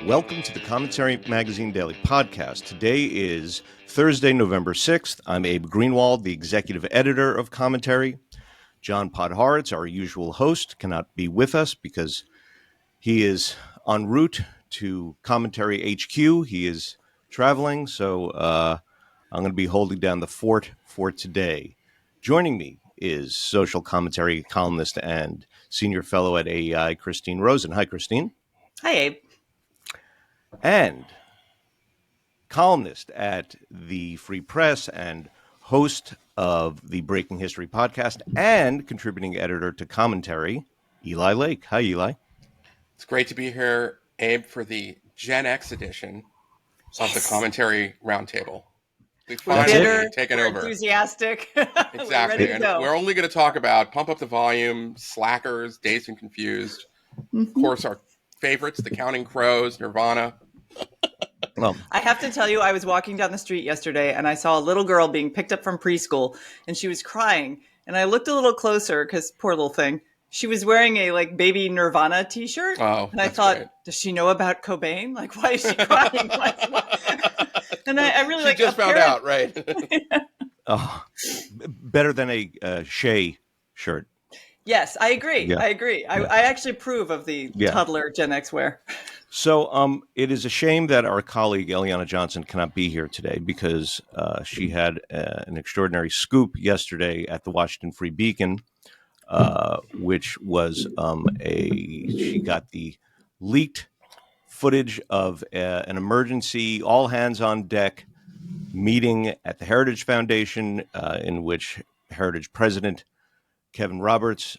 Welcome to the Commentary Magazine Daily Podcast. Today is Thursday, November 6th. I'm Abe Greenwald, the executive editor of Commentary. John Podhoretz, our usual host, cannot be with us because he is en route to Commentary HQ. He is traveling, so I'm going to be holding down the fort for today. Joining me is social commentary columnist and senior fellow at AEI, Christine Rosen. Hi, Christine. Hi, Abe. And columnist at the Free Press and host of the Breaking History podcast and contributing editor to Commentary, Eli Lake. Hi, Eli. It's great to be here, Abe, for the Gen X edition of the Commentary Roundtable. We've finally taken over. Enthusiastic. Exactly. We're only going to talk about Pump Up the Volume, Slackers, Dazed and Confused. Of course, our favorites, The Counting Crows, Nirvana. Well, I have to tell you, I was walking down the street yesterday and I saw a little girl being picked up from preschool and she was crying. And I looked a little closer because poor little thing. She was wearing a baby Nirvana t-shirt. Oh, and I thought, great. Does she know about Cobain? Why is she crying? And I really she just found out, right? Oh, better than a Shea shirt. Yes, I agree. Yeah. I agree. Yeah. I actually approve of the toddler Gen X wear. So it is a shame that our colleague Eliana Johnson cannot be here today because she had an extraordinary scoop yesterday at the Washington Free Beacon, which was she got the leaked footage of an emergency all hands on deck meeting at the Heritage Foundation in which Heritage President Kevin Roberts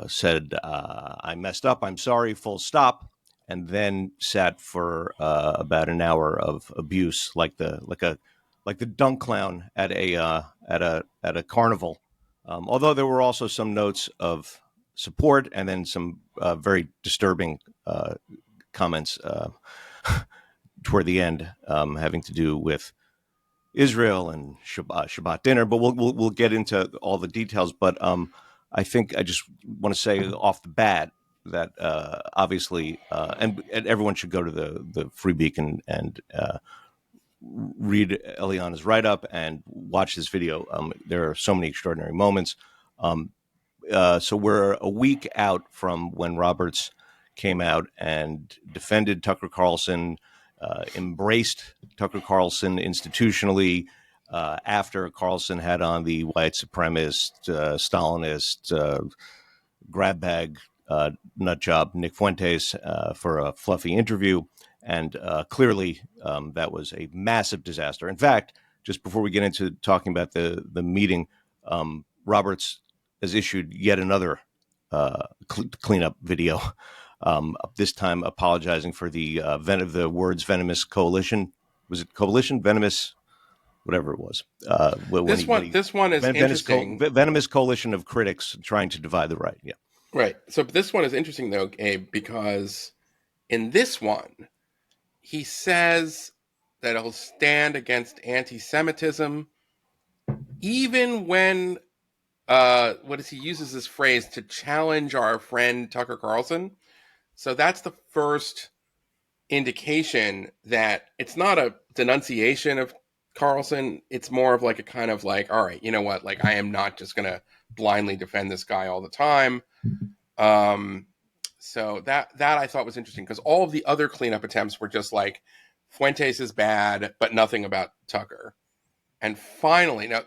said, I messed up, I'm sorry, full stop, and then sat for about an hour of abuse like the dunk clown at a carnival. Although there were also some notes of support and then some very disturbing comments toward the end having to do with Israel and Shabbat dinner, but we'll get into all the details. But I think I just want to say off the bat that obviously, and everyone should go to the Free Beacon and read Eliana's write-up and watch this video. There are so many extraordinary moments. So we're a week out from when Roberts came out and defended Tucker Carlson, embraced Tucker Carlson institutionally after Carlson had on the white supremacist, Stalinist, grab bag nut job Nick Fuentes for a fluffy interview. And clearly that was a massive disaster. In fact, just before we get into talking about the meeting, Roberts has issued yet another cleanup video. This time apologizing for the words venomous coalition. Was it coalition? Venomous, whatever it was. This one is interesting. Venomous coalition of critics trying to divide the right. Yeah. Right. So this one is interesting, though, Abe, because in this one, he says that he'll stand against anti-Semitism, even when he uses this phrase to challenge our friend Tucker Carlson. So that's the first indication that it's not a denunciation of Carlson. It's more of a kind of all right, you know what? I am not just going to blindly defend this guy all the time. So that I thought was interesting because all of the other cleanup attempts were just Fuentes is bad, but nothing about Tucker. And finally, now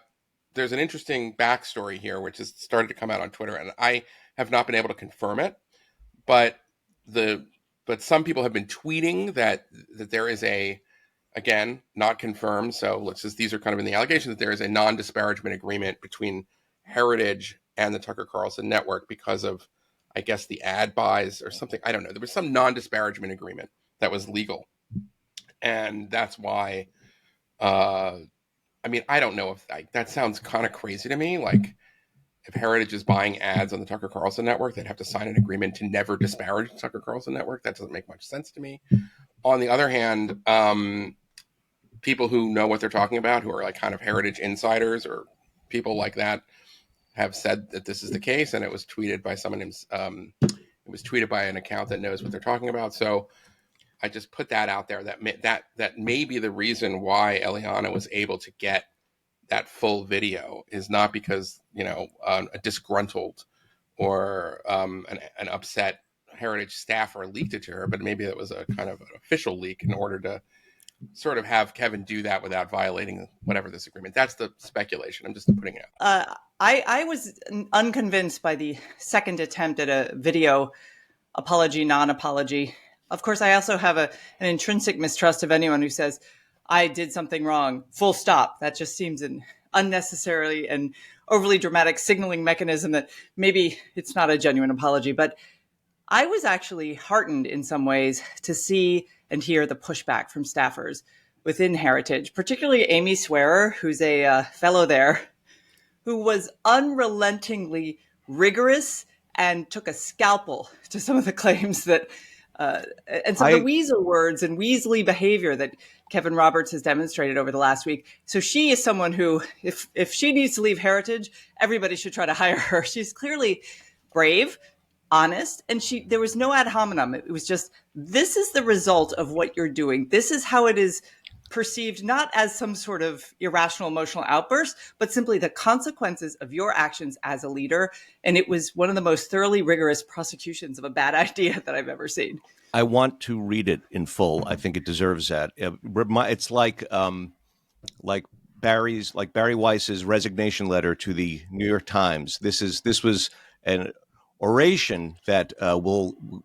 there's an interesting backstory here, which has started to come out on Twitter, and I have not been able to confirm it, but some people have been tweeting that there is again, not confirmed. So these are kind of in the allegation that there is a non-disparagement agreement between Heritage and the Tucker Carlson network because of, I guess, the ad buys or something. I don't know. There was some non-disparagement agreement that was legal. And that's why, I don't know if that sounds kind of crazy to me. If Heritage is buying ads on the Tucker Carlson network, they'd have to sign an agreement to never disparage the Tucker Carlson network. That doesn't make much sense to me. On the other hand, people who know what they're talking about, who are kind of Heritage insiders or people like that, have said that this is the case, and it was tweeted by someone. It was tweeted by an account that knows what they're talking about. So I just put that out there that may be the reason why Eliana was able to get that full video is not because, a disgruntled or an upset Heritage staffer leaked it to her, but maybe it was a kind of an official leak in order to sort of have Kevin do that without violating whatever this agreement. That's the speculation. I'm just putting it out. I was unconvinced by the second attempt at a video apology, non-apology. Of course, I also have an intrinsic mistrust of anyone who says, I did something wrong, full stop. That just seems an unnecessarily and overly dramatic signaling mechanism that maybe it's not a genuine apology. But I was actually heartened in some ways to see and hear the pushback from staffers within Heritage, particularly Amy Swearer, who's a fellow there, who was unrelentingly rigorous and took a scalpel to some of the claims that and some of the weasel words and weaselly behavior that Kevin Roberts has demonstrated over the last week. So she is someone who, if she needs to leave Heritage, everybody should try to hire her. She's clearly brave, honest, and there was no ad hominem. It was just, this is the result of what you're doing. This is how it is perceived, not as some sort of irrational emotional outburst, but simply the consequences of your actions as a leader. And it was one of the most thoroughly rigorous prosecutions of a bad idea that I've ever seen. I want to read it in full. I think it deserves that. It's like Barry Weiss's resignation letter to the New York Times. This was an oration that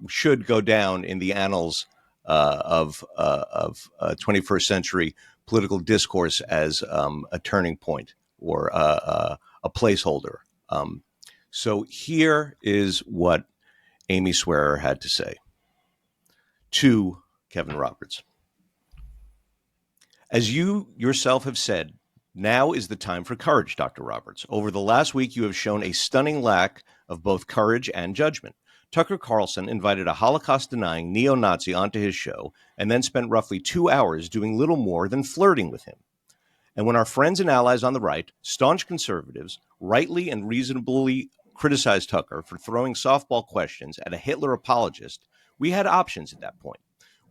should go down in the annals of 21st century political discourse as a turning point or a placeholder. So here is what Amy Swearer had to say to Kevin Roberts. As you yourself have said, now is the time for courage, Dr. Roberts. Over the last week, you have shown a stunning lack of both courage and judgment. Tucker Carlson invited a Holocaust-denying neo-Nazi onto his show and then spent roughly 2 hours doing little more than flirting with him. And when our friends and allies on the right, staunch conservatives, rightly and reasonably criticized Tucker for throwing softball questions at a Hitler apologist, we had options at that point.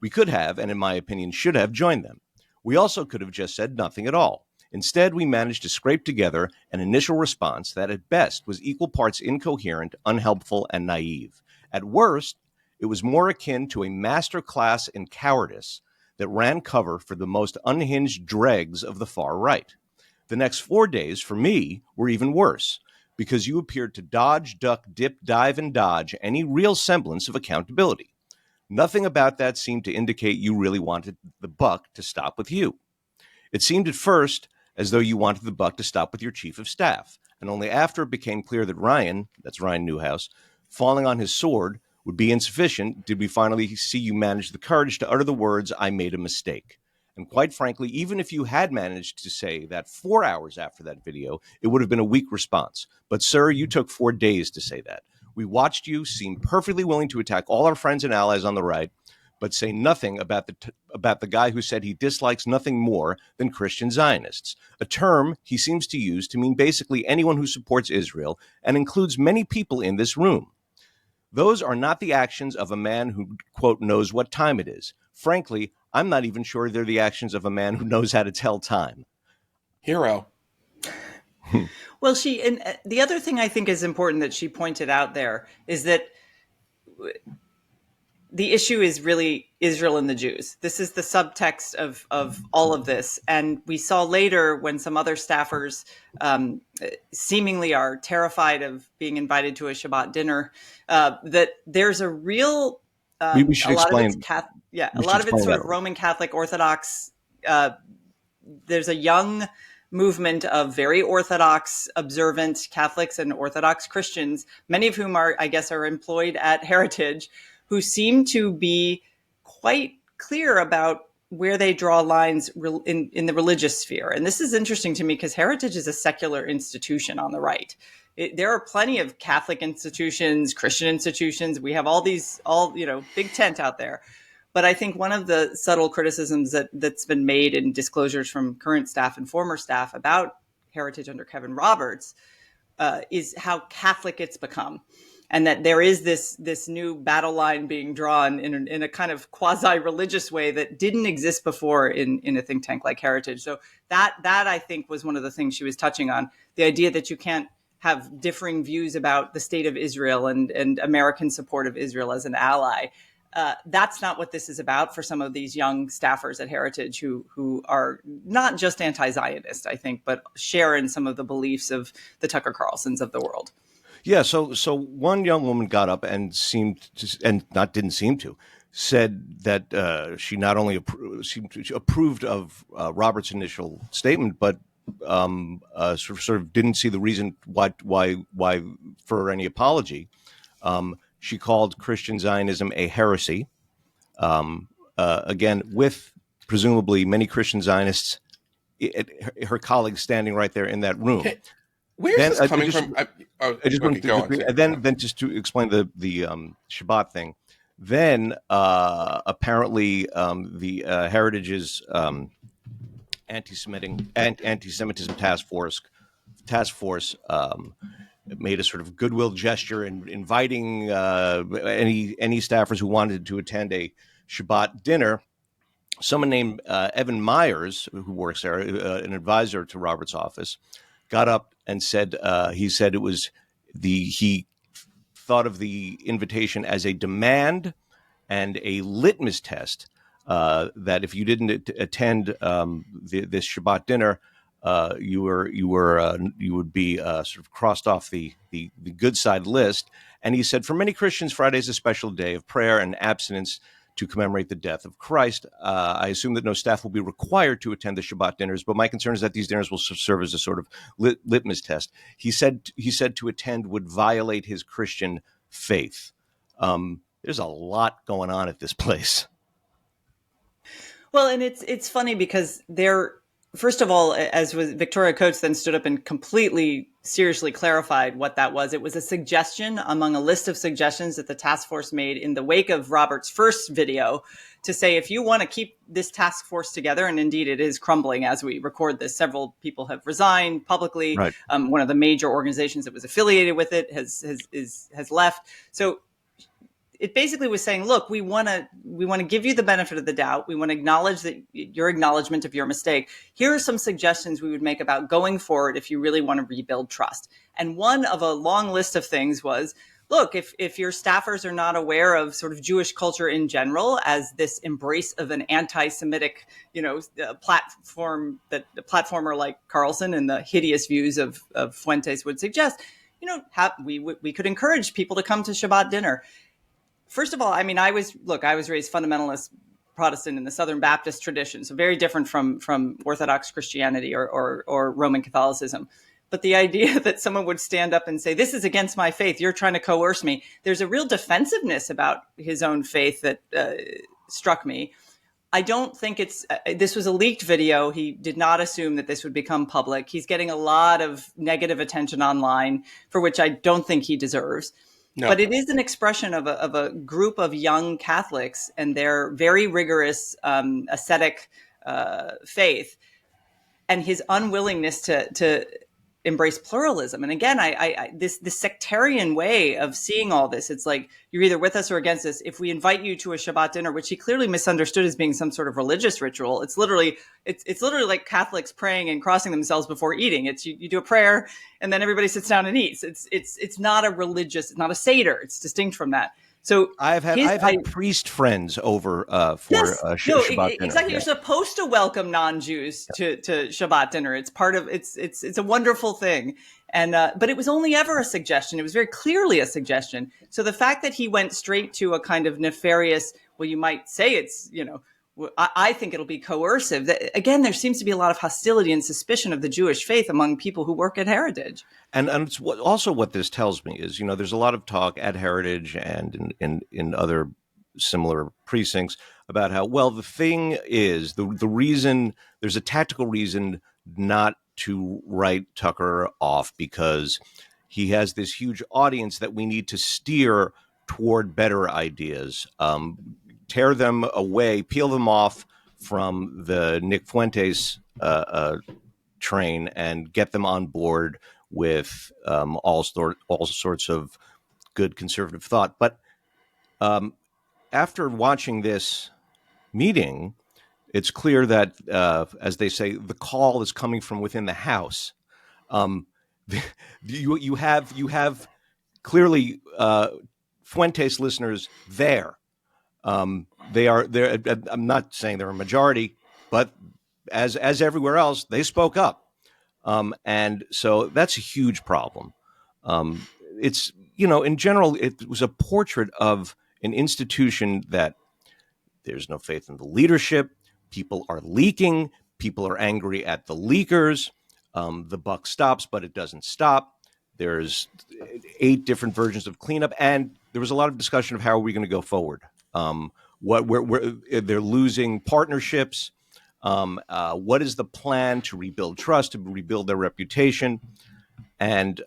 We could have, and in my opinion should have, joined them. We also could have just said nothing at all. Instead, we managed to scrape together an initial response that at best was equal parts incoherent, unhelpful, and naive. At worst, it was more akin to a master class in cowardice that ran cover for the most unhinged dregs of the far right. The next 4 days, for me, were even worse, because you appeared to dodge, duck, dip, dive, and dodge any real semblance of accountability. Nothing about that seemed to indicate you really wanted the buck to stop with you. It seemed at first as though you wanted the buck to stop with your chief of staff, and only after it became clear that Ryan, that's Ryan Newhouse, falling on his sword would be insufficient did we finally see you manage the courage to utter the words, I made a mistake. And quite frankly, even if you had managed to say that 4 hours after that video, it would have been a weak response. But sir, you took 4 days to say that. We watched you seem perfectly willing to attack all our friends and allies on the right, but say nothing about the guy who said he dislikes nothing more than Christian Zionists, a term he seems to use to mean basically anyone who supports Israel and includes many people in this room. Those are not the actions of a man who, quote, knows what time it is. Frankly, I'm not even sure they're the actions of a man who knows how to tell time. Hero. Well, and the other thing I think is important that she pointed out there is that the issue is really Israel and the Jews. This is the subtext of all of this. And we saw later when some other staffers seemingly are terrified of being invited to a Shabbat dinner, that there's a real, we should explain. A lot of it's sort of Roman Catholic Orthodox. There's a young movement of very Orthodox observant Catholics and Orthodox Christians, many of whom are employed at Heritage, who seem to be quite clear about where they draw lines in the religious sphere. And this is interesting to me because Heritage is a secular institution on the right. There are plenty of Catholic institutions, Christian institutions. We have all big tent out there. But I think one of the subtle criticisms that's been made in disclosures from current staff and former staff about Heritage under Kevin Roberts is how Catholic it's become. and that there is this new battle line being drawn in a kind of quasi-religious way that didn't exist before in a think tank like Heritage. So that I think was one of the things she was touching on, the idea that you can't have differing views about the state of Israel and American support of Israel as an ally. That's not what this is about for some of these young staffers at Heritage who are not just anti-Zionist, I think, but share in some of the beliefs of the Tucker Carlsons of the world. Yeah, so one young woman got up and said that she not only approved of Robert's initial statement, but sort of didn't see the reason why for any apology. She called Christian Zionism a heresy. Again, with presumably many Christian Zionists, her colleagues standing right there in that room. Okay. Where's this coming from? Then just to explain the Shabbat thing, then apparently the Heritage's anti-Semitism task force made a sort of goodwill gesture in inviting any staffers who wanted to attend a Shabbat dinner. Someone named Evan Myers, who works there, an advisor to Robert's office, got up and said he thought of the invitation as a demand and a litmus test that if you didn't attend this Shabbat dinner, you would be sort of crossed off the good side list. And he said, for many Christians, Friday is a special day of prayer and abstinence to commemorate the death of Christ. I assume that no staff will be required to attend the Shabbat dinners, but my concern is that these dinners will serve as a sort of litmus test. He said to attend would violate his Christian faith. There's a lot going on at this place. Well, and it's funny because first of all, as was Victoria Coates then stood up and completely seriously clarified what that was. It was a suggestion among a list of suggestions that the task force made in the wake of Robert's first video to say, if you want to keep this task force together, and indeed it is crumbling as we record this, several people have resigned publicly. Right. One of the major organizations that was affiliated with it has left. So it basically was saying, look, we want to give you the benefit of the doubt. We want to acknowledge that your acknowledgement of your mistake. Here are some suggestions we would make about going forward if you really want to rebuild trust. And one of a long list of things was, look, if your staffers are not aware of sort of Jewish culture in general as this embrace of an anti-Semitic, platform that a platformer like Carlson and the hideous views of Fuentes would suggest, we could encourage people to come to Shabbat dinner. First of all, I mean, I was raised fundamentalist Protestant in the Southern Baptist tradition, so very different from Orthodox Christianity or Roman Catholicism. But the idea that someone would stand up and say, this is against my faith, you're trying to coerce me. There's a real defensiveness about his own faith that struck me. I don't think this was a leaked video. He did not assume that this would become public. He's getting a lot of negative attention online, for which I don't think he deserves. No. But it is an expression of a group of young Catholics and their very rigorous ascetic faith, and his unwillingness to embrace pluralism. And again, this sectarian way of seeing all this, it's like you're either with us or against us. If we invite you to a Shabbat dinner, which he clearly misunderstood as being some sort of religious ritual, it's literally like Catholics praying and crossing themselves before eating. It's you do a prayer and then everybody sits down and eats. It's not a religious, it's not a Seder. It's distinct from that. So I've had priest friends over for Shabbat dinner. Exactly. Yeah. You're supposed to welcome non-Jews to Shabbat dinner. It's part of it's a wonderful thing. And but it was only ever a suggestion. It was very clearly a suggestion. So the fact that he went straight to a kind of nefarious, well, you might say it's, I think it'll be coercive. Again, there seems to be a lot of hostility and suspicion of the Jewish faith among people who work at Heritage. And it's also what this tells me is, there's a lot of talk at Heritage and in other similar precincts about how, well, the thing is, the reason, there's a tactical reason not to write Tucker off because he has this huge audience that we need to steer toward better ideas. Tear them away, peel them off from the Nick Fuentes train and get them on board with all sorts of good conservative thought. But after watching this meeting, it's clear that, as they say, the call is coming from within the House. Um, you have clearly Fuentes listeners there. They are there. I'm not saying they're a majority, but as everywhere else, they spoke up, and so that's a huge problem. It's in general, it was a portrait of an institution that there's no faith in the leadership. People are leaking. People are angry at the leakers. The buck stops, but it doesn't stop. There's 8 different versions of cleanup, and there was a lot of discussion of how are we going to go forward. Where they're losing partnerships. What is the plan to rebuild trust, to rebuild their reputation? And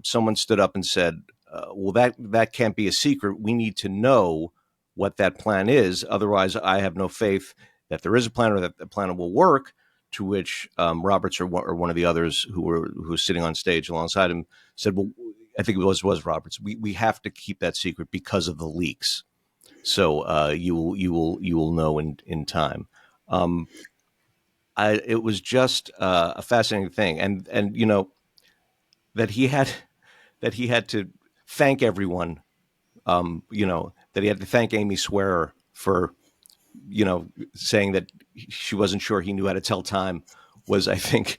someone stood up and said, well, that can't be a secret. We need to know what that plan is. Otherwise, I have no faith that there is a plan or that the plan will work. To which Roberts or one of the others who was sitting on stage alongside him said, well, I think it was Roberts. We have to keep that secret because of the leaks. So you will know in time. It was just a fascinating thing, and that he had to thank everyone. That he had to thank Amy Swearer for saying that she wasn't sure he knew how to tell time was, I think,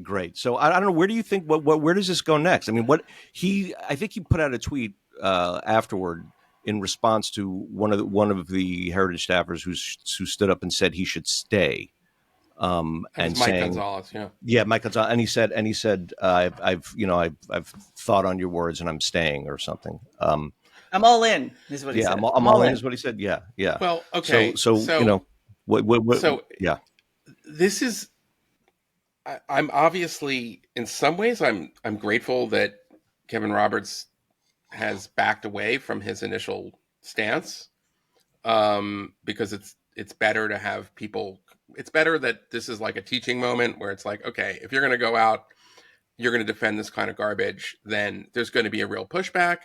great. So I don't know. Where do you think? Where does this go next? I mean, I think he put out a tweet afterward in response to one of the Heritage staffers who stood up and said he should stay. And Mike saying, Gonzalez, Mike Gonzalez, and he said, I've thought on your words and I'm staying or something. I'm all in, is what he said. I'm all in, is what he said. Yeah. Well, okay. So So yeah. This is. I'm obviously, in some ways, I'm grateful that Kevin Roberts has backed away from his initial stance, because it's better to have people. It's better that this is like a teaching moment where it's like, okay, if you're going to go out, you're going to defend this kind of garbage, then there's going to be a real pushback.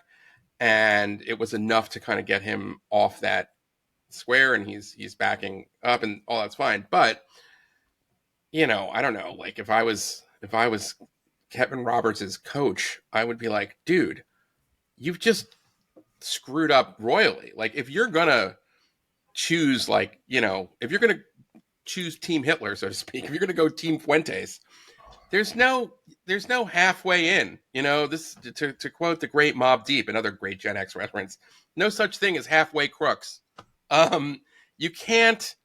And it was enough to kind of get him off that square, and he's backing up, and all that's fine. But I don't know. Like if I was Kevin Roberts' coach, I would be like, dude, you've just screwed up royally. Like if you're gonna choose, if you're gonna choose Team Hitler, so to speak, if you're gonna go Team Fuentes, there's no halfway in. This to quote the great Mobb Deep, another great Gen X reference, no such thing as halfway crooks. You can't.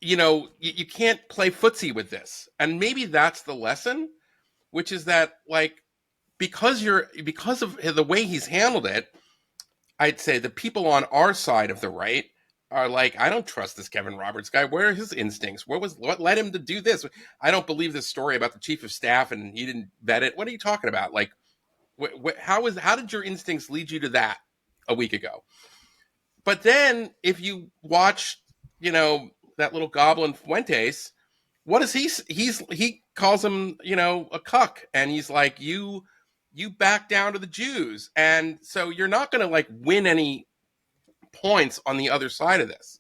You can't play footsie with this. And maybe that's the lesson, which is that, like, because of the way he's handled it, I'd say the people on our side of the right are like, I don't trust this Kevin Roberts guy. Where are his instincts? What led him to do this? I don't believe this story about the chief of staff and he didn't vet it. What are you talking about? Like, how did your instincts lead you to that a week ago? But then if you watch, that little goblin Fuentes, what is he calls him, a cuck, and he's like, you back down to the Jews, and so you're not going to like win any points on the other side of this.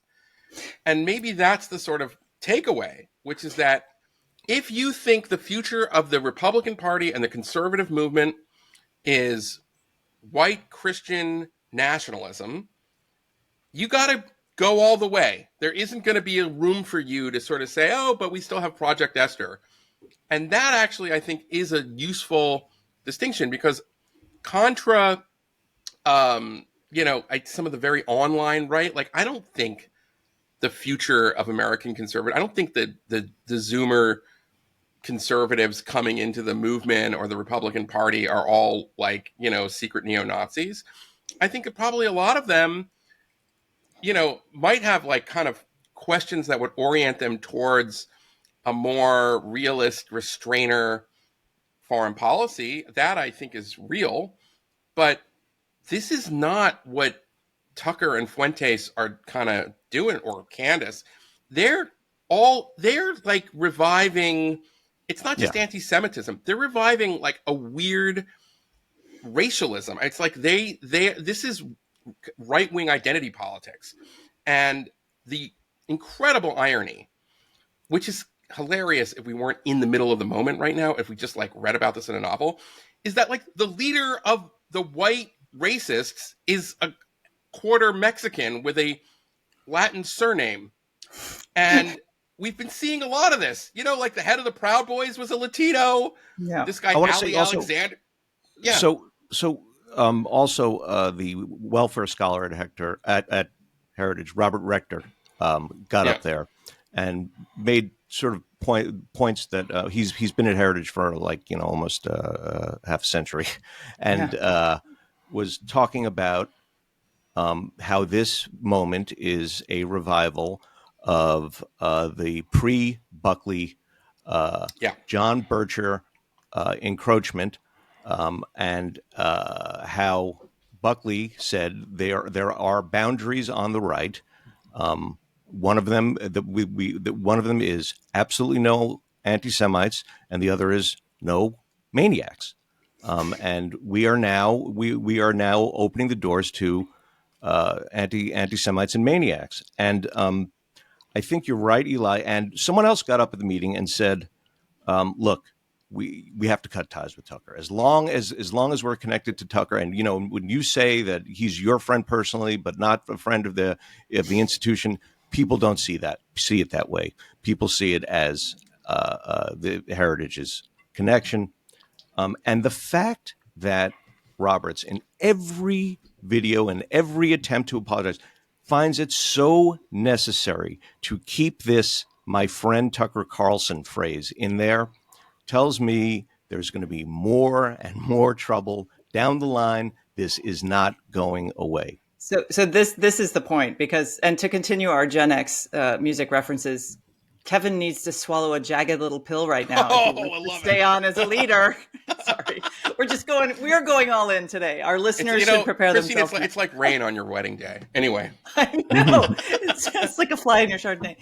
And maybe that's the sort of takeaway, which is that if you think the future of the Republican Party and the conservative movement is white Christian nationalism, you got to go all the way. There isn't going to be a room for you to sort of say, oh, but we still have Project Esther. And that actually, I think, is a useful distinction, because contra, some of the very online right, like, I don't think the future of American conservative, I don't think that the Zoomer conservatives coming into the movement or the Republican Party are all like, secret neo-Nazis. I think that probably a lot of them, might have like kind of questions that would orient them towards a more realist, restrainer foreign policy. That I think is real. But this is not what Tucker and Fuentes are kind of doing, or Candace. They're like reviving. It's not just anti-Semitism. They're reviving like a weird racialism. It's like this is right-wing identity politics. And the incredible irony, which is hilarious if we weren't in the middle of the moment right now, if we just like read about this in a novel, is that like the leader of the white racists is a quarter Mexican with a Latin surname. And we've been seeing a lot of this. You know, like the head of the Proud Boys was a Latino. Yeah. This guy, I want to Ali say also, Alexander. Yeah. Also, the welfare scholar at Heritage, Robert Rector, got up there and made sort of points that he's been at Heritage for like almost half a century, and was talking about how this moment is a revival of the pre-Buckley John Bircher encroachment, and how Buckley said there are boundaries on the right. One of them one of them is absolutely no anti-Semites, and the other is no maniacs. And we are now opening the doors to anti-Semites and maniacs. And I think you're right, Eli. And someone else got up at the meeting and said, "Look, we have to cut ties with Tucker as long as we're connected to Tucker. And when you say that he's your friend personally, but not a friend of the institution, people don't see it that way. People see it as the Heritage's connection, and the fact that Roberts, in every video and every attempt to apologize, finds it so necessary to keep this "my friend Tucker Carlson" phrase in there, tells me there's going to be more and more trouble down the line. This is not going away. So this is the point, because, and to continue our Gen X music references, Kevin needs to swallow a jagged little pill right now if he wants to stay on as a leader. Sorry, we are going all in today. Our listeners should prepare Christine, themselves. It's like rain on your wedding day. Anyway, I know, it's just like a fly in your Chardonnay.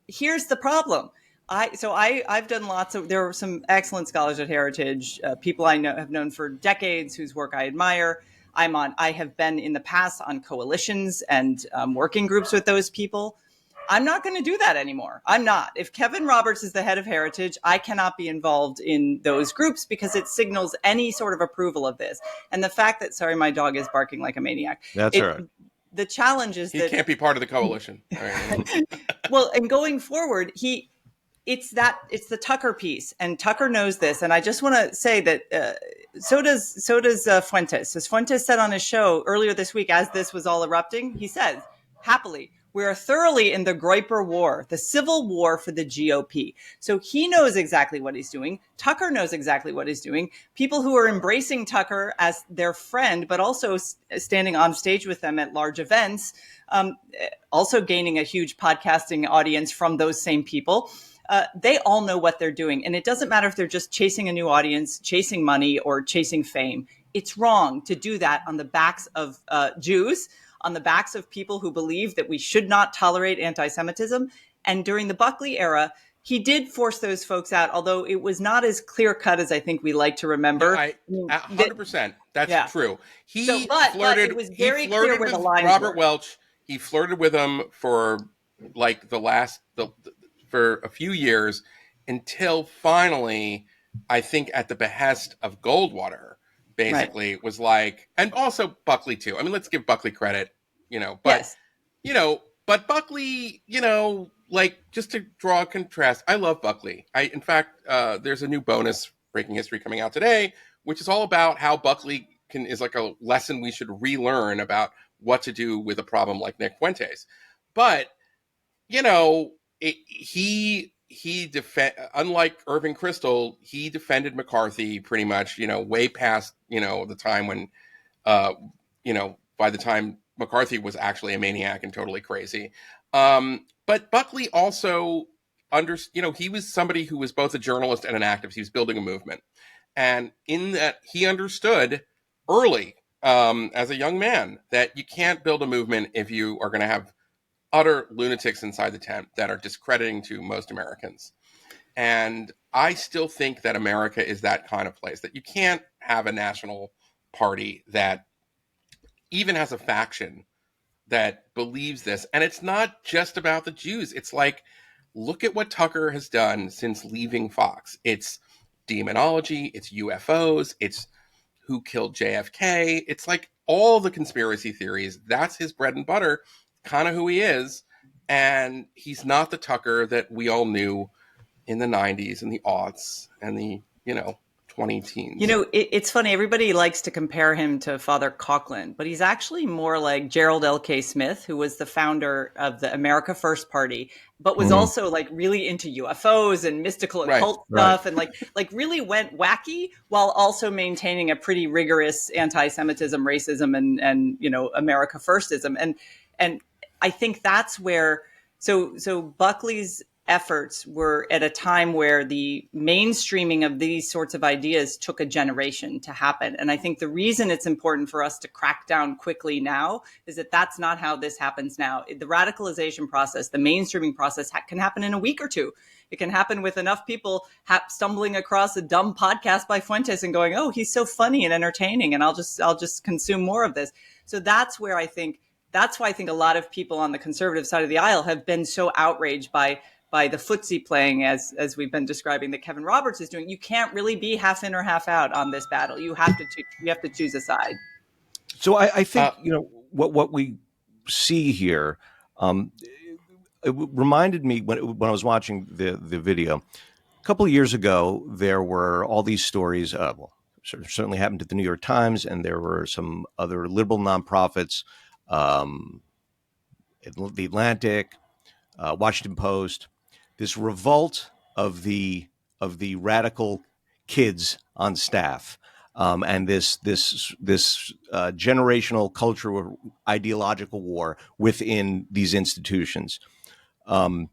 Here's the problem. I've done there are some excellent scholars at Heritage, people I have known for decades whose work I admire. I have been in the past on coalitions and working groups with those people. I'm not going to do that anymore. I'm not. If Kevin Roberts is the head of Heritage, I cannot be involved in those groups because it signals any sort of approval of this. And the fact that, sorry, my dog is barking like a maniac. That's all right. The challenge is he can't be part of the coalition. Right. Well, and going forward, it's the Tucker piece, and Tucker knows this. And I just want to say that so does Fuentes. As Fuentes said on his show earlier this week, as this was all erupting, he says, happily, we are thoroughly in the Groyper War, the civil war for the GOP. So he knows exactly what he's doing. Tucker knows exactly what he's doing. People who are embracing Tucker as their friend, but also standing on stage with them at large events, also gaining a huge podcasting audience from those same people. They all know what they're doing. And it doesn't matter if they're just chasing a new audience, chasing money, or chasing fame. It's wrong to do that on the backs of Jews, on the backs of people who believe that we should not tolerate anti-Semitism. And during the Buckley era, he did force those folks out, although it was not as clear-cut as I think we like to remember. 100%. That's true. But it was very clear where the lines Robert were. Welch. He flirted with him for like for a few years until finally, I think at the behest of Goldwater, basically was like, and also Buckley too. I mean, let's give Buckley credit, but, but Buckley, like just to draw a contrast, I love Buckley. In fact, there's a new bonus Breaking History coming out today, which is all about how Buckley is like a lesson we should relearn about what to do with a problem like Nick Fuentes. But, unlike Irving Kristol, he defended McCarthy pretty much, way past, the time when, by the time McCarthy was actually a maniac and totally crazy. But Buckley also he was somebody who was both a journalist and an activist. He was building a movement. And in that, he understood early, as a young man, that you can't build a movement if you are going to have utter lunatics inside the tent that are discrediting to most Americans. And I still think that America is that kind of place, that you can't have a national party that even has a faction that believes this. And it's not just about the Jews. It's like, look at what Tucker has done since leaving Fox. It's demonology, it's UFOs, it's who killed JFK. It's like all the conspiracy theories. That's his bread and butter, kind of who he is. And he's not the Tucker that we all knew in the 90s and the aughts and the, 20 teens. It's funny. Everybody likes to compare him to Father Coughlin, but he's actually more like Gerald L.K. Smith, who was the founder of the America First Party, but was also like really into UFOs and mystical occult stuff, and like really went wacky while also maintaining a pretty rigorous anti-Semitism, racism, and America Firstism. And I think that's where so Buckley's efforts were at a time where the mainstreaming of these sorts of ideas took a generation to happen. And I think the reason it's important for us to crack down quickly now is that that's not how this happens now. The radicalization process, the mainstreaming process can happen in a week or two. It can happen with enough people stumbling across a dumb podcast by Fuentes and going, oh, he's so funny and entertaining, and I'll just consume more of this. So that's why I think a lot of people on the conservative side of the aisle have been so outraged by the footsie playing, as we've been describing, that Kevin Roberts is doing. You can't really be half in or half out on this battle. You have to choose a side. So I think what we see here. It reminded me when I was watching the video a couple of years ago. There were all these stories. Certainly happened at the New York Times, and there were some other liberal nonprofits, the Atlantic, Washington Post. This revolt of the radical kids on staff, and this generational cultural ideological war within these institutions. And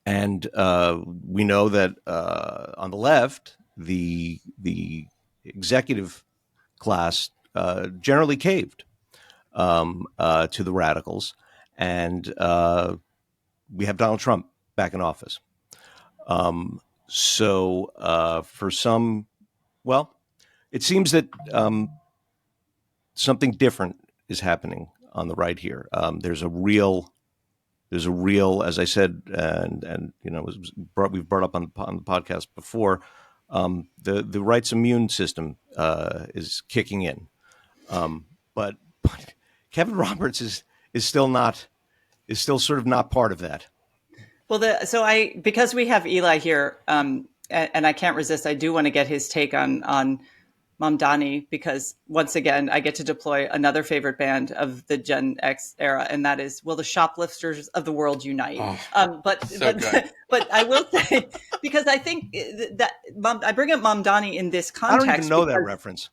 we know that on the left, the executive class generally caved to the radicals, and we have Donald Trump back in office. So for some, it seems that something different is happening on the right here. There's a real, as I said, and we've brought up on the podcast before. The right's immune system is kicking in, but Kevin Roberts is still sort of not part of that. Well, because we have Eli here, and I can't resist, I do want to get his take on Mamdani, because once again, I get to deploy another favorite band of the Gen X era, and that is, will the shoplifters of the world unite? But I will say, because I think that I bring up Mamdani in this context. I don't even know that reference.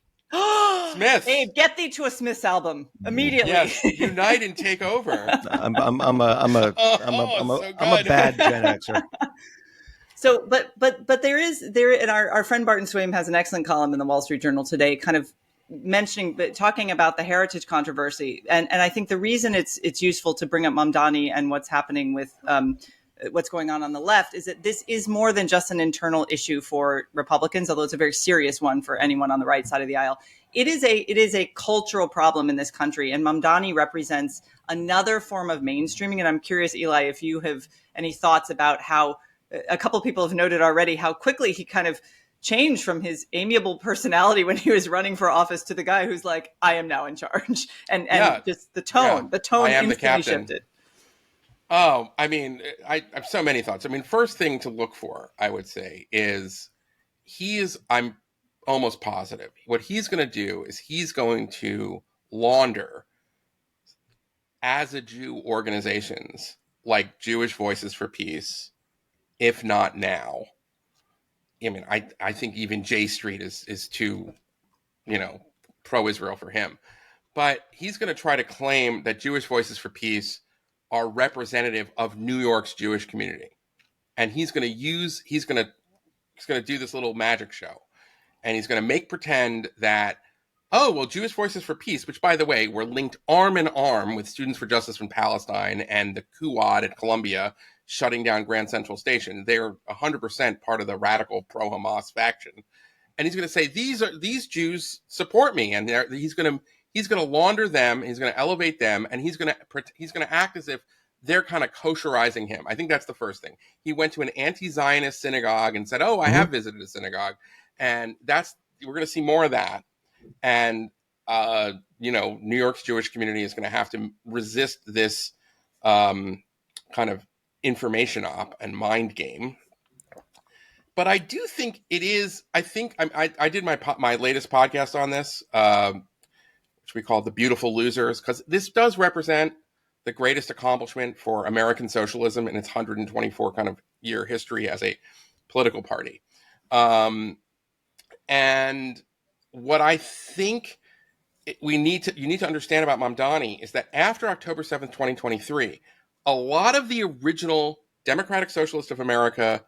Smith, Hey, get thee to a Smiths album immediately. Yes, unite and take over. I'm a bad Gen Xer. So, but there, and our friend Barton Swaim has an excellent column in the Wall Street Journal today, kind of talking about the heritage controversy, and I think the reason it's useful to bring up Mamdani and what's happening with what's going on the left is that this is more than just an internal issue for Republicans, although it's a very serious one for anyone on the right side of the aisle. It is a cultural problem in this country, and Mamdani represents another form of mainstreaming. And I'm curious, Eli, if you have any thoughts about how a couple of people have noted already how quickly he kind of changed from his amiable personality when he was running for office to the guy who's like, I am now in charge. And just the tone instantly shifted. Oh, I mean, I have so many thoughts. I mean, first thing to look for, I would say, is I'm almost positive, what he's going to do is he's going to launder as a Jew organizations like Jewish Voices for Peace, if not now. I mean, I think even J Street is too, pro-Israel for him. But he's going to try to claim that Jewish Voices for Peace are representative of New York's Jewish community. And he's going to do this little magic show. And he's going to make pretend that, Jewish Voices for Peace, which, by the way, were linked arm in arm with Students for Justice from Palestine and the Quad at Columbia shutting down Grand Central Station. They're 100% part of the radical pro-Hamas faction. and he's going to say these Jews support me, and he's going to launder them, he's going to elevate them, and he's going to act as if they're kind of kosherizing him. I think that's the first thing. He went to an anti-Zionist synagogue and said, "Oh, I have visited a synagogue," and we're going to see more of that. And New York's Jewish community is going to have to resist this kind of information op and mind game. But I do think it is. I did my latest podcast on this, which we call "The Beautiful Losers," because this does represent the greatest accomplishment for American socialism in its 124 kind of year history as a political party. And what I think you need to understand about Mamdani is that after October 7th, 2023, a lot of the original Democratic Socialist of America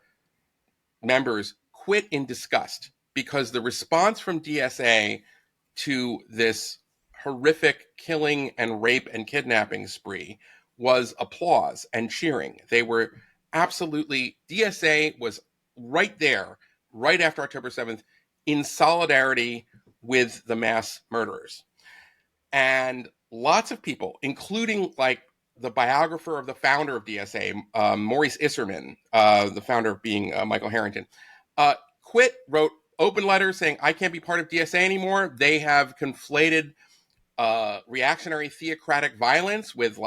members quit in disgust because the response from DSA to this horrific killing and rape and kidnapping spree was applause and cheering. They were DSA was right there, right after October 7th, in solidarity with the mass murderers. And lots of people, including like the biographer of the founder of DSA, Maurice Isserman, the founder of being Michael Harrington, wrote open letters saying, I can't be part of DSA anymore. They have conflated reactionary theocratic violence with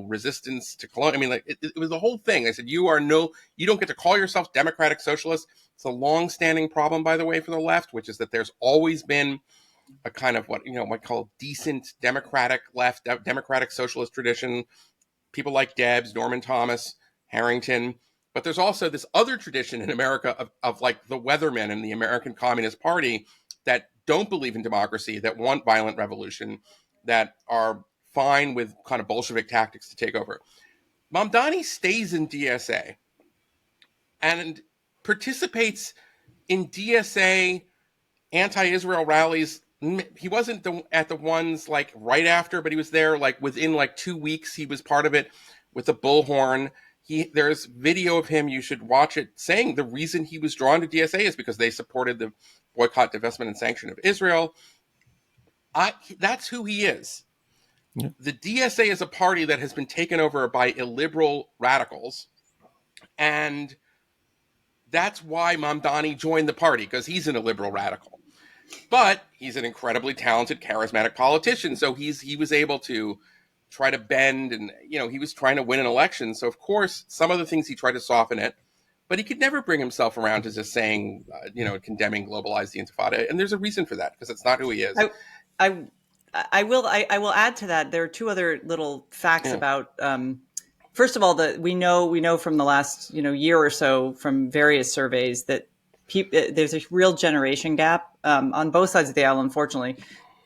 resistance to colonial. I mean, it was the whole thing. They said, you don't get to call yourself democratic socialist. It's a long-standing problem, by the way, for the left, which is that there's always been a kind of what call decent democratic left, democratic socialist tradition. People like Debs, Norman Thomas, Harrington. But there's also this other tradition in America of like the Weathermen and the American Communist Party that don't believe in democracy, that want violent revolution, that are fine with kind of Bolshevik tactics to take over. Mamdani stays in DSA and participates in DSA anti-Israel rallies. He wasn't at the ones like right after, but he was there like within like 2 weeks. He was part of it with the bullhorn. There's video of him, you should watch it, saying the reason he was drawn to DSA is because they supported the boycott, divestment, and sanction of Israel. That's who he is. Yeah. The DSA is a party that has been taken over by illiberal radicals, and that's why Mamdani joined the party, because he's an illiberal radical. But he's an incredibly talented, charismatic politician, so he was able to try to bend, and he was trying to win an election. So of course, some of the things he tried to soften it, but he could never bring himself around to just saying, condemning globalize the Intifada. And there's a reason for that, because it's not who he is. I will add to that. There are two other little facts about. First of all, we know from the last year or so from various surveys that there's a real generation gap on both sides of the aisle, unfortunately,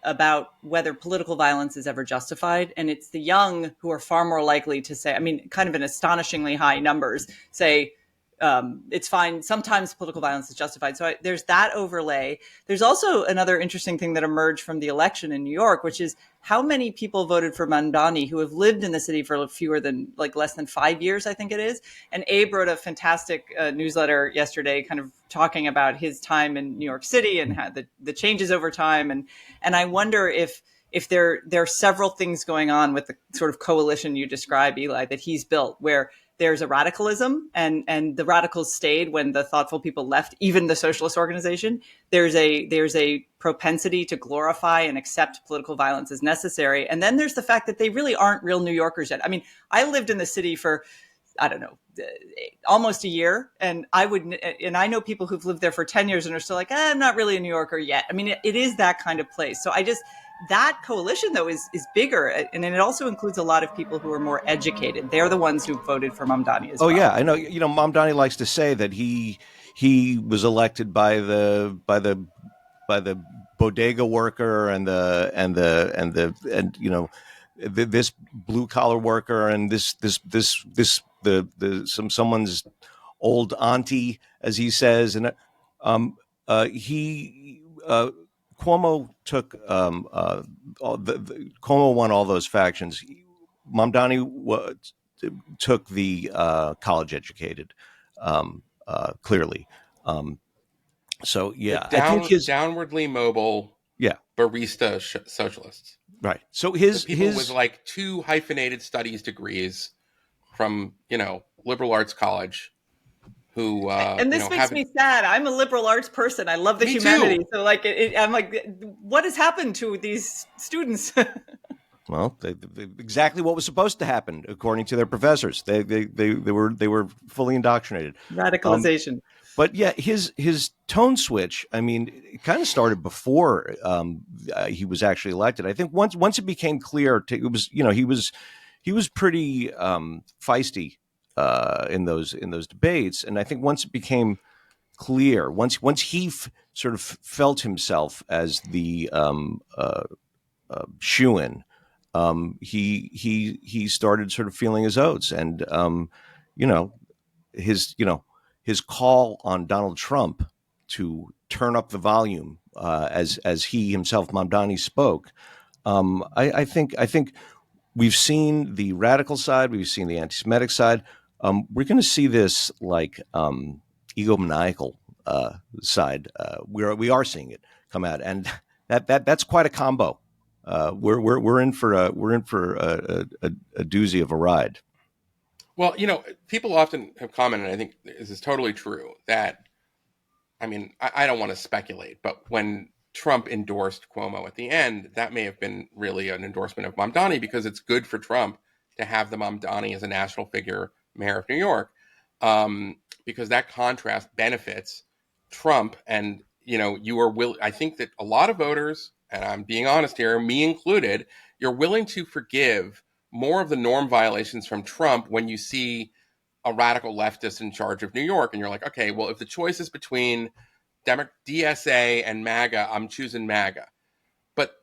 about whether political violence is ever justified. And it's the young who are far more likely to say, I mean, kind of in astonishingly high numbers, say it's fine. Sometimes political violence is justified. So there's that overlay. There's also another interesting thing that emerged from the election in New York, which is how many people voted for Mamdani who have lived in the city for less than 5 years, I think it is. And Abe wrote a fantastic newsletter yesterday kind of talking about his time in New York City and how the changes over time. And I wonder if there are several things going on with the sort of coalition you describe, Eli, that he's built, where there's a radicalism, and the radicals stayed when the thoughtful people left, even the socialist organization. There's a propensity to glorify and accept political violence as necessary. And then there's the fact that they really aren't real New Yorkers yet. I mean, I lived in the city for, I don't know, almost a year. And I know people who've lived there for 10 years and are still like, I'm not really a New Yorker yet. I mean, it is that kind of place. So that coalition, though, is bigger. And it also includes a lot of people who are more educated. They're the ones who voted for Mamdani as well. Oh, yeah. I know. Mamdani likes to say that he was elected by the bodega worker and this blue collar worker and someone's old auntie, as he says. And Cuomo took Cuomo won all those factions. Mamdani took the college educated, clearly, So The yeah, I think his downwardly mobile yeah barista socialists. right. So The his people with his like 2 hyphenated studies degrees from, liberal arts college who, And this makes haven't. me sad. I'm a liberal arts person. I love the Me too. humanities. So, like, I'm like, what has happened to these students? well, exactly what was supposed to happen according to their professors. They were fully indoctrinated. Um, Radicalization. but yeah, his tone switch. I mean, it kind of started before he was actually elected. I think once it became clear, it was he was pretty feisty in those debates, and I think once it became clear, once he sort of felt himself as the shoo-in, he started sort of feeling his oats, and you know his call on Donald Trump to turn up the volume as he himself Mamdani spoke. I think we've seen the radical side, we've seen the anti-Semitic side. We're going to see this like egomaniacal side. We are seeing it come out, and that's quite a combo. We're in for a doozy of a ride. Well, people often have commented, I think this is totally true, that, I mean, I don't want to speculate, but when Trump endorsed Cuomo at the end, that may have been really an endorsement of Mamdani because it's good for Trump to have the Mamdani as a national figure, mayor of New York, because that contrast benefits Trump. And, I think that a lot of voters, and I'm being honest here, me included, you're willing to forgive more of the norm violations from Trump when you see a radical leftist in charge of New York, and you're like, okay, well, if the choice is between DSA and MAGA, I'm choosing MAGA. But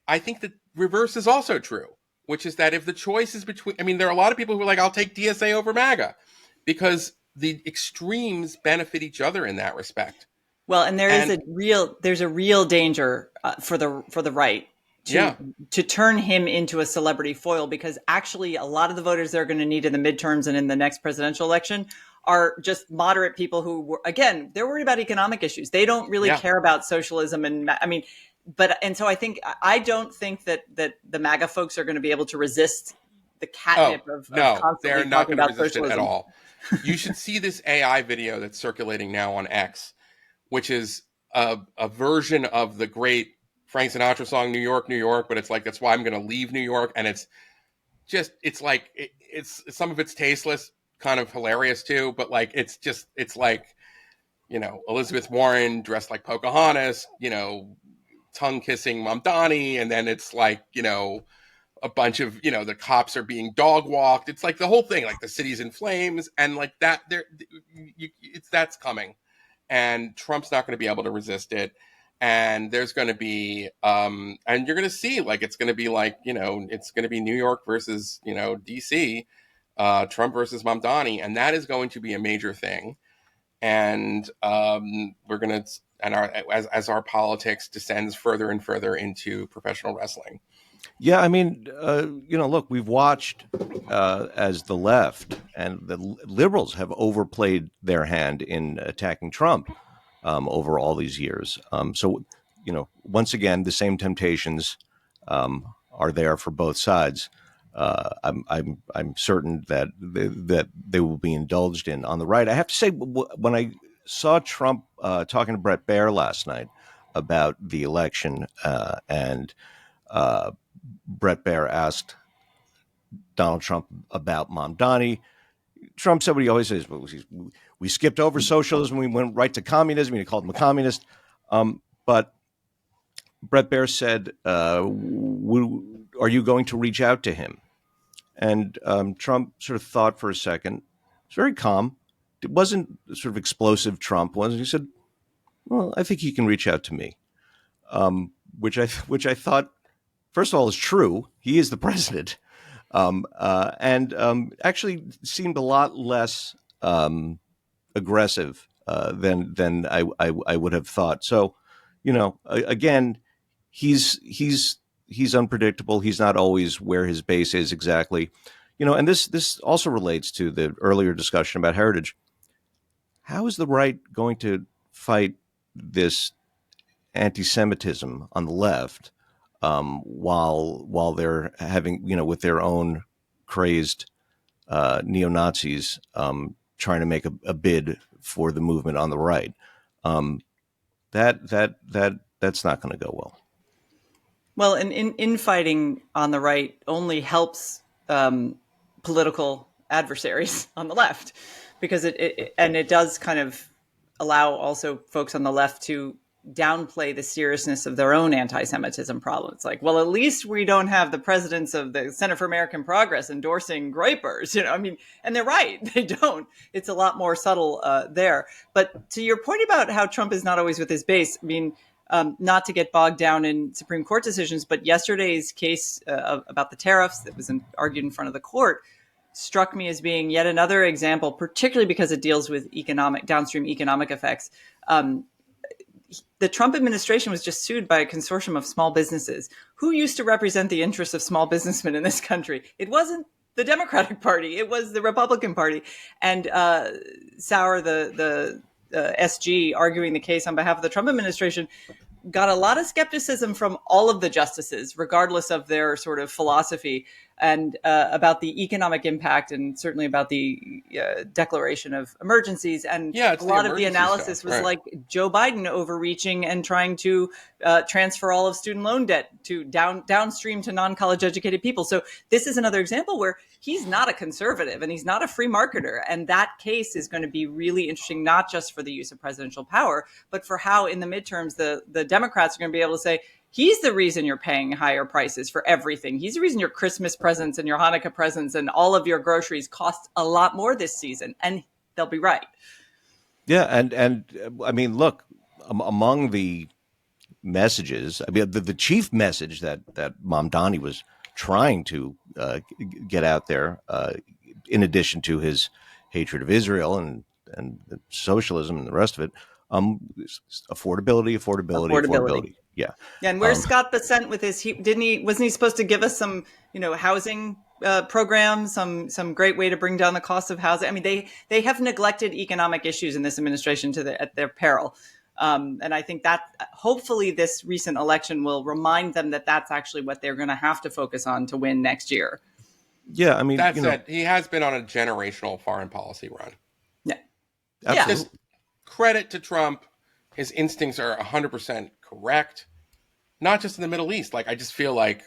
I think the reverse is also true, which is that if the choice is between, I mean, there are a lot of people who are like, I'll take DSA over MAGA because the extremes benefit each other in that respect. Well, and there's a real danger for the right Yeah, to turn him into a celebrity foil, because actually a lot of the voters they're going to need in the midterms and in the next presidential election are just moderate people who were, again, they're worried about economic issues. They don't really yeah. care about socialism. And I mean, and so I don't think that the MAGA folks are going to be able to resist the Oh, catnip of no, constantly they're not talking going to about resist it at socialism. all. You should see this AI video that's circulating now on X, which is a version of the great Frank Sinatra song "New York, New York," but it's like that's why I'm going to leave New York, and it's like it's some of it's tasteless, kind of hilarious too, but like it's like Elizabeth Warren dressed like Pocahontas, tongue kissing Mamdani, and then it's like a bunch of the cops are being dog walked. It's like the whole thing, like the city's in flames, and like that that's coming, and Trump's not going to be able to resist it. And there's going to be, and you're going to see, like, it's going to be like, it's going to be New York versus, DC, Trump versus Mamdani. And that is going to be a major thing. And we're going to, and as our politics descends further and further into professional wrestling. Yeah, I mean, look, we've watched as the left and the liberals have overplayed their hand in attacking Trump over all these years. So, once again, the same temptations are there for both sides. I'm certain that they will be indulged in on the right. I have to say, when I saw Trump talking to Brett Baer last night about the election and Brett Baer asked Donald Trump about Mamdani. Trump said what he always says: "We skipped over socialism, we went right to communism." He called him a communist. But Brett Baer said, "Are you going to reach out to him?" And Trump sort of thought for a second. It's very calm. It wasn't sort of explosive. Trump was. He said, "Well, I think he can reach out to me," which I thought, first of all, is true. He is the president. And actually seemed a lot less aggressive than I would have thought. So, again, he's unpredictable. He's not always where his base is exactly. And this also relates to the earlier discussion about heritage. How is the right going to fight? this anti-Semitism on the left, while they're having, with their own crazed neo-Nazis trying to make a bid for the movement on the right. That's not going to go well. Well, and infighting on the right only helps political adversaries on the left, because it does kind of allow also folks on the left to downplay the seriousness of their own anti-Semitism problem. It's like, well, at least we don't have the presidents of the Center for American Progress endorsing Groypers, I mean, and they're right, they don't. It's a lot more subtle there. But to your point about how Trump is not always with his base, I mean, not to get bogged down in Supreme Court decisions, but yesterday's case about the tariffs that was argued in front of the court struck me as being yet another example, particularly because it deals with downstream economic effects. The Trump administration was just sued by a consortium of small businesses. Who used to represent the interests of small businessmen in this country? It wasn't the Democratic Party. It was the Republican Party. And Sauer, the SG, arguing the case on behalf of the Trump administration, got a lot of skepticism from all of the justices, regardless of their sort of philosophy, and about the economic impact, and certainly about the declaration of emergencies. And a lot of the analysis stuff, was right, like Joe Biden overreaching and trying to transfer all of student loan debt to downstream to non-college educated people. So this is another example where he's not a conservative and he's not a free marketer. And that case is going to be really interesting, not just for the use of presidential power, but for how in the midterms the Democrats are going to be able to say, he's the reason you're paying higher prices for everything. He's the reason your Christmas presents and your Hanukkah presents and all of your groceries cost a lot more this season. And they'll be right. Yeah. And I mean, look, among the messages, I mean, the chief message that Mamdani was trying to get out there, in addition to his hatred of Israel and socialism and the rest of it, affordability. Yeah. And where's Scott Bessent with his? Wasn't he supposed to give us some, housing programs, some great way to bring down the cost of housing? I mean, they have neglected economic issues in this administration at their peril. And I think that hopefully this recent election will remind them that that's actually what they're going to have to focus on to win next year. Yeah, I mean, that said, he has been on a generational foreign policy run. Yeah, absolutely. Just credit to Trump. His instincts are 100% correct, not just in the Middle East. Like, I just feel like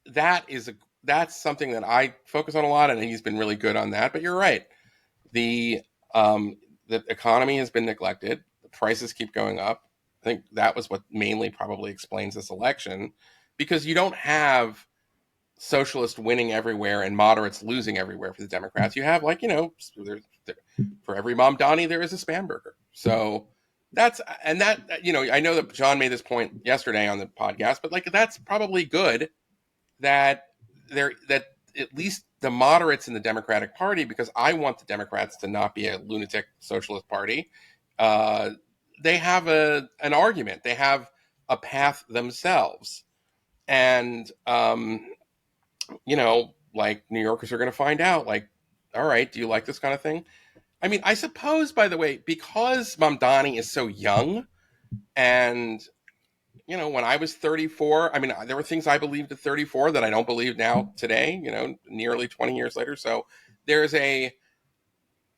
that's something that I focus on a lot, and he's been really good on that. But you're right. The economy has been neglected. The prices keep going up. I think that was what mainly probably explains this election, because you don't have socialists winning everywhere and moderates losing everywhere for the Democrats. You have, like, for every Mamdani, there is a spam burger. So I know that John made this point yesterday on the podcast, but like, that's probably good that at least the moderates in the Democratic Party, because I want the Democrats to not be a lunatic socialist party. They have an argument. They have a path themselves. And, like, New Yorkers are going to find out, like, all right, do you like this kind of thing? I mean, I suppose, by the way, because Mamdani is so young, and, when I was 34, I mean, there were things I believed at 34 that I don't believe now today, nearly 20 years later. So there's a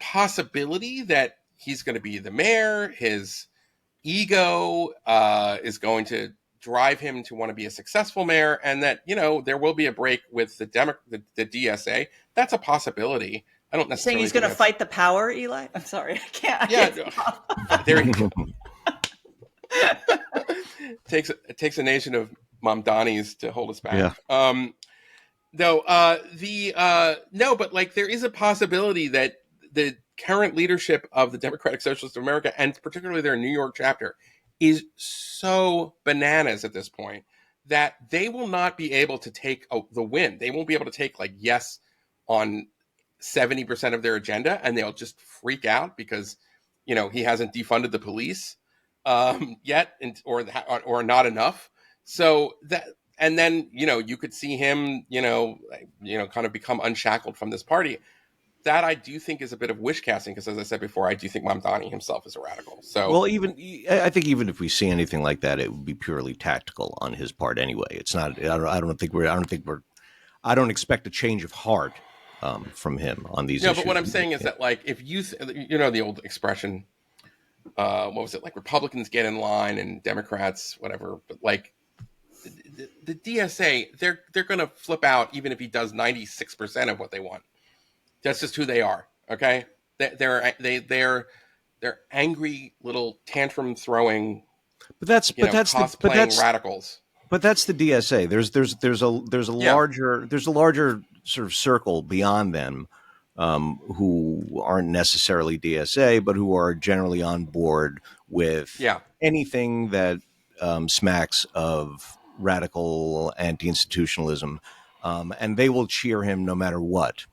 possibility that he's going to be the mayor. His ego is going to drive him to want to be a successful mayor, and that, there will be a break with the DSA. That's a possibility. I don't necessarily saying he's going to fight the power, Eli. I'm sorry, I can't. There you go. It takes a nation of Mamdanis to hold us back. Yeah. No, but like, there is a possibility that the current leadership of the Democratic Socialists of America, and particularly their New York chapter, is so bananas at this point that they will not be able to take the win. They won't be able to take, like, yes on 70% of their agenda, and they'll just freak out because, he hasn't defunded the police yet, or not enough. So that, and then, you could see him, kind of become unshackled from this party. that I do think is a bit of wish casting, because as I said before, I do think Mamdani himself is a radical. So, well, I think even if we see anything like that, it would be purely tactical on his part anyway. It's not. I don't expect a change of heart from him on these no, issues. but what I'm saying is that, like, if you the old expression, what was it, like, Republicans get in line and Democrats whatever, but like the DSA, they're going to flip out even if he does 96% of what they want. That's just who they are. Okay, they're angry little tantrum throwing, cosplaying radicals. But that's the DSA. There's a larger sort of circle beyond them, who aren't necessarily DSA, but who are generally on board with anything that smacks of radical anti-institutionalism, and they will cheer him no matter what.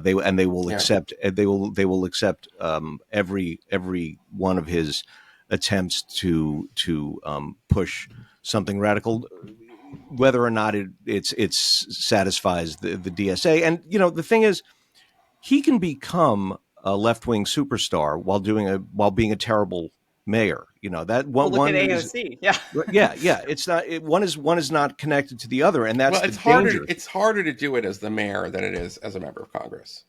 They will accept every one of his attempts to push something radical, whether or not it satisfies the DSA. And the thing is, he can become a left-wing superstar while being a terrible mayor. That one. Look at AOC. Yeah. It's not. One is not connected to the other, and that's danger. It's harder to do it as the mayor than it is as a member of Congress.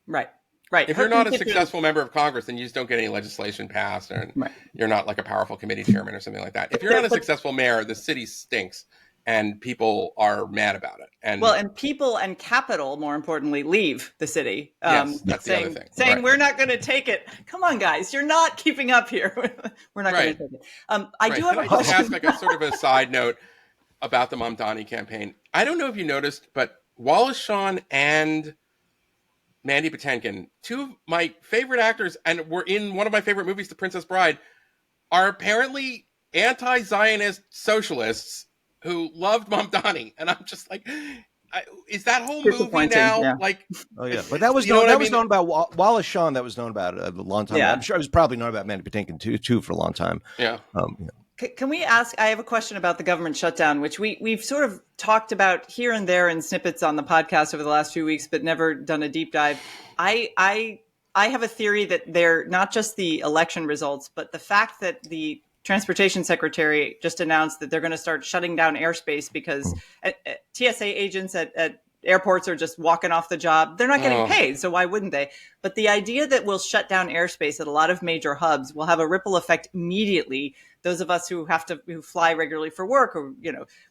Right. If you're not a successful member of Congress, then you just don't get any legislation passed, and you're not like a powerful committee chairman or something like that. If you're not a successful mayor, the city stinks, and people are mad about it. And people and capital, more importantly, leave the city. Yes, that's the other thing. Saying we're not going to take it. Come on, guys, you're not keeping up here. We're not going to take it. I do have a question. Ask like a sort of a side note about the Mamdani campaign. I don't know if you noticed, but Wallace Shawn and Mandy Patinkin, two of my favorite actors, and were in one of my favorite movies, The Princess Bride, are apparently anti-Zionist socialists who loved Mamdani. And I'm just like, is that whole movie now like? Oh yeah, but that was known about Wallace Shawn. That was known about a long time. Yeah. I'm sure it was probably known about Mandy Patinkin too for a long time. Yeah. Can we ask? I have a question about the government shutdown, which we've sort of talked about here and there in snippets on the podcast over the last few weeks, but never done a deep dive. I have a theory that they're not just the election results, but the fact that the Transportation Secretary just announced that they're going to start shutting down airspace because TSA agents at airports are just walking off the job. They're not getting paid, so why wouldn't they? But the idea that we'll shut down airspace at a lot of major hubs will have a ripple effect immediately. Those of us who fly regularly for work, or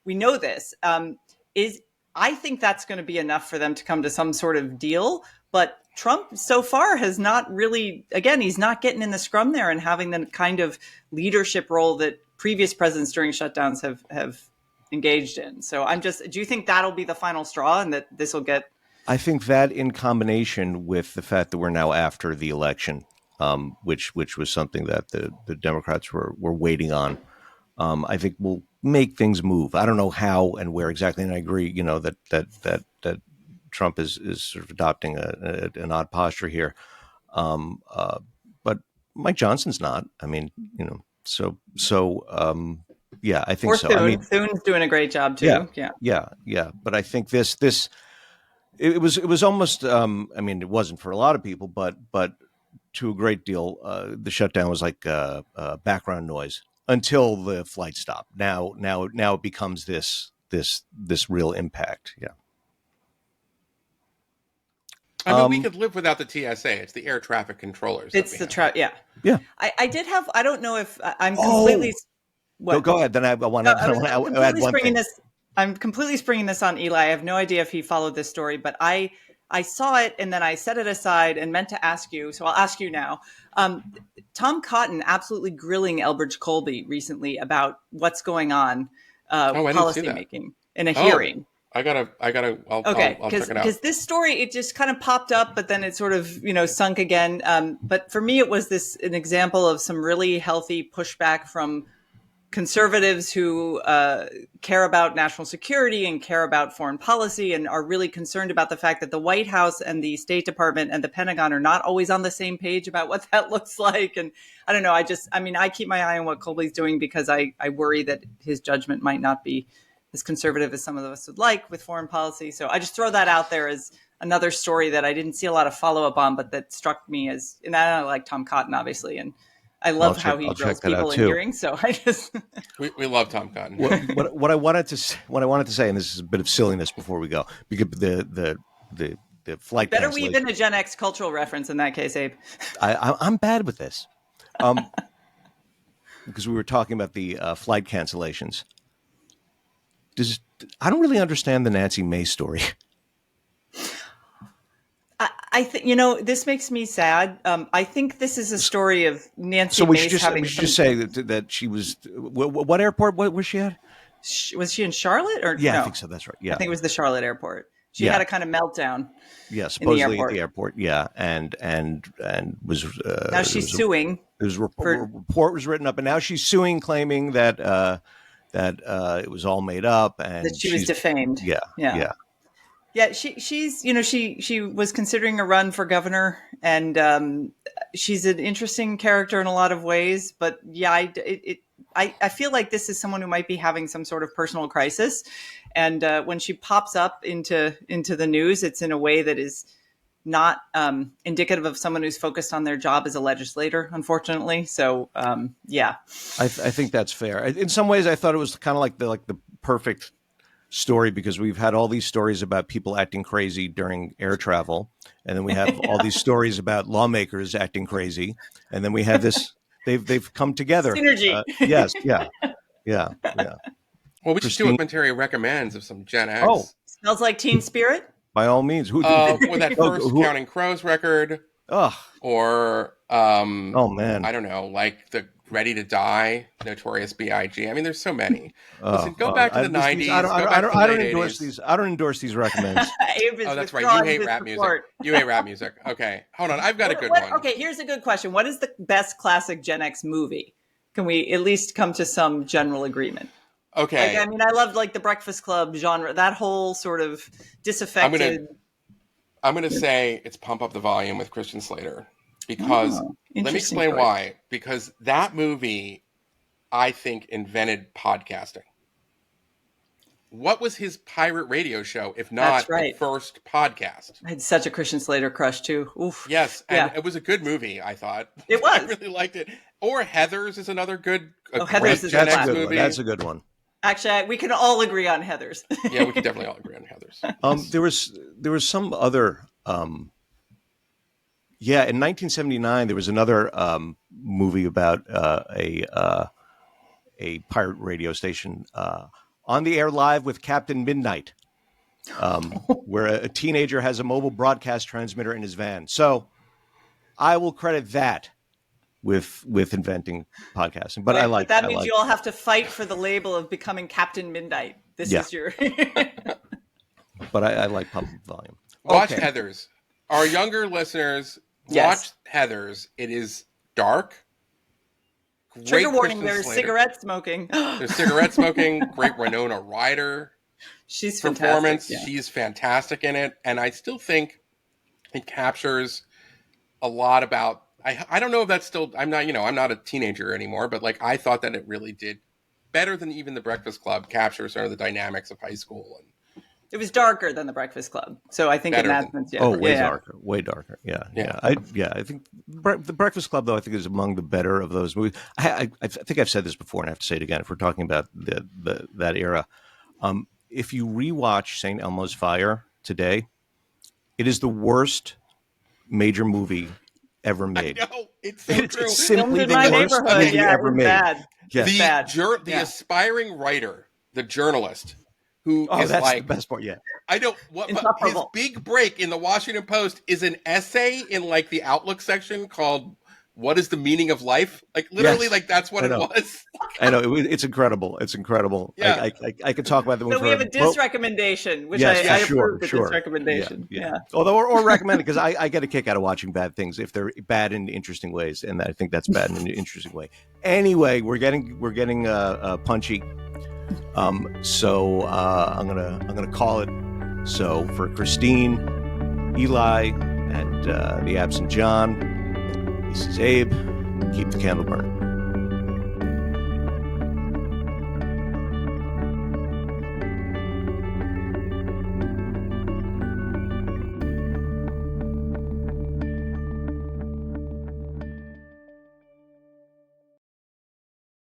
we know this. I think that's going to be enough for them to come to some sort of deal. But Trump so far has not really, again, he's not getting in the scrum there and having the kind of leadership role that previous presidents during shutdowns have engaged in. So do you think that'll be the final straw and that this will get? I think that in combination with the fact that we're now after the election, which was something that the Democrats were waiting on, I think will make things move. I don't know how and where exactly. And I agree, that Trump is sort of adopting an odd posture here. But Mike Johnson's not. I mean, yeah, I think so. Thune's doing a great job too. Yeah. But I think it was almost. I mean, it wasn't for a lot of people, but to a great deal, the shutdown was like background noise until the flight stopped. Now it becomes this real impact. Yeah. I mean, we could live without the TSA. It's the air traffic controllers. It's the Yeah. I did have. I don't know if I'm completely. Go ahead. Then I want to add one thing. I'm completely springing this on Eli. I have no idea if he followed this story, but I saw it and then I set it aside and meant to ask you. So I'll ask you now. Tom Cotton absolutely grilling Elbridge Colby recently about what's going on policymaking in a hearing. I'll check it out. Because this story, it just kind of popped up, but then it sort of, sunk again. But for me, it was an example of some really healthy pushback from conservatives who care about national security and care about foreign policy and are really concerned about the fact that the White House and the State Department and the Pentagon are not always on the same page about what that looks like. And I don't know. I keep my eye on what Colby's doing because I worry that his judgment might not be as conservative as some of us would like with foreign policy. So I just throw that out there as another story that I didn't see a lot of follow up on, but that struck me as, and I like Tom Cotton, obviously, and I love how he drills people in earrings. So I just we love Tom Cotton. what I wanted to say, and this is a bit of silliness before we go, because the flight better weave in a Gen X cultural reference in that case, Abe. I'm bad with this, because we were talking about the flight cancellations. I don't really understand the Nancy May story. I think, this makes me sad. I think this is a story of Nancy So we Mace should just say that she was, what airport was she at? Was she in Charlotte or yeah? No? I think so. That's right. Yeah, I think it was the Charlotte airport. She had a kind of meltdown. Yeah, supposedly at the airport. Yeah, and was now she's suing. Report was written up, and now she's suing, claiming that it was all made up and that she was defamed. Yeah, she's she was considering a run for governor, and she's an interesting character in a lot of ways. But yeah, I feel like this is someone who might be having some sort of personal crisis, and when she pops up into the news, it's in a way that is not indicative of someone who's focused on their job as a legislator, unfortunately. So yeah, I think that's fair. In some ways, I thought it was kind of like the perfect story, because we've had all these stories about people acting crazy during air travel, and then we have all these stories about lawmakers acting crazy, and then we have this they've come together. Synergy. Yes, yeah. Well, we should do what Materia recommends of some Gen X. Oh, smells like Teen Spirit. By all means. With that first Counting Crows record. Or oh man, I don't know, like the Ready to Die, Notorious B.I.G. I mean, there's so many. Listen, go back to the 90s. I don't endorse these. I don't endorse these recommends. Oh, that's right. You hate rap music. You hate rap music. Okay, hold on. I've got a good one. Okay, here's a good question. What is the best classic Gen X movie? Can we at least come to some general agreement? Okay. I mean, I loved like the Breakfast Club genre, that whole sort of disaffected. I'm going to say it's Pump Up the Volume with Christian Slater. Because, let me explain why. Because that movie, I think, invented podcasting. What was his pirate radio show, if not the first podcast? I had such a Christian Slater crush, too. Oof. Yes, and it was a good movie, I thought. It was. I really liked it. Or Heathers is another good Heathers is Gen X movie. That's a good one. Actually, we can all agree on Heathers. Yeah, we can definitely all agree on Heathers. There was some other... in 1979, there was another movie about a pirate radio station, On the Air Live with Captain Midnight, where a teenager has a mobile broadcast transmitter in his van. So I will credit that with inventing podcasting. But but that means you all have to fight for the label of becoming Captain Midnight. This is your... But I like Pump Up Volume. Watch Heathers. Our younger listeners... Watch Heathers. It is dark. Trigger warning, there's cigarette smoking. There's cigarette smoking. Great Winona Ryder. She's performance. Fantastic. Yeah. She's fantastic in it. And I still think it captures a lot about, I don't know if that's still, I'm not a teenager anymore, but like I thought that it really did better than even The Breakfast Club capture sort of the dynamics of high school. And it was darker than The Breakfast Club, so I think in that sense, way darker. Yeah. I think The Breakfast Club, though, I think is among the better of those movies. I think I've said this before, and I have to say it again. If we're talking about that era, if you rewatch St. Elmo's Fire today, it is the worst major movie ever made. I know, it's so true. It's simply the worst movie ever made. Bad. Yes. The aspiring writer, the journalist. That's the best part. Yeah, I don't. But his big break in the Washington Post is an essay in like the Outlook section called "What is the Meaning of Life?" Like literally, like that's what it was. I know it's incredible. It's incredible. Yeah. I could talk about the movie. So we have a disrecommendation, which I approve the disrecommendation. Yeah. Although or recommend it, because I get a kick out of watching bad things if they're bad in interesting ways, and I think that's bad in an interesting way. Anyway, we're getting punchy. So I'm gonna call it. So for Christine, Eli, and the absent John, this is Abe. Keep the candle burning.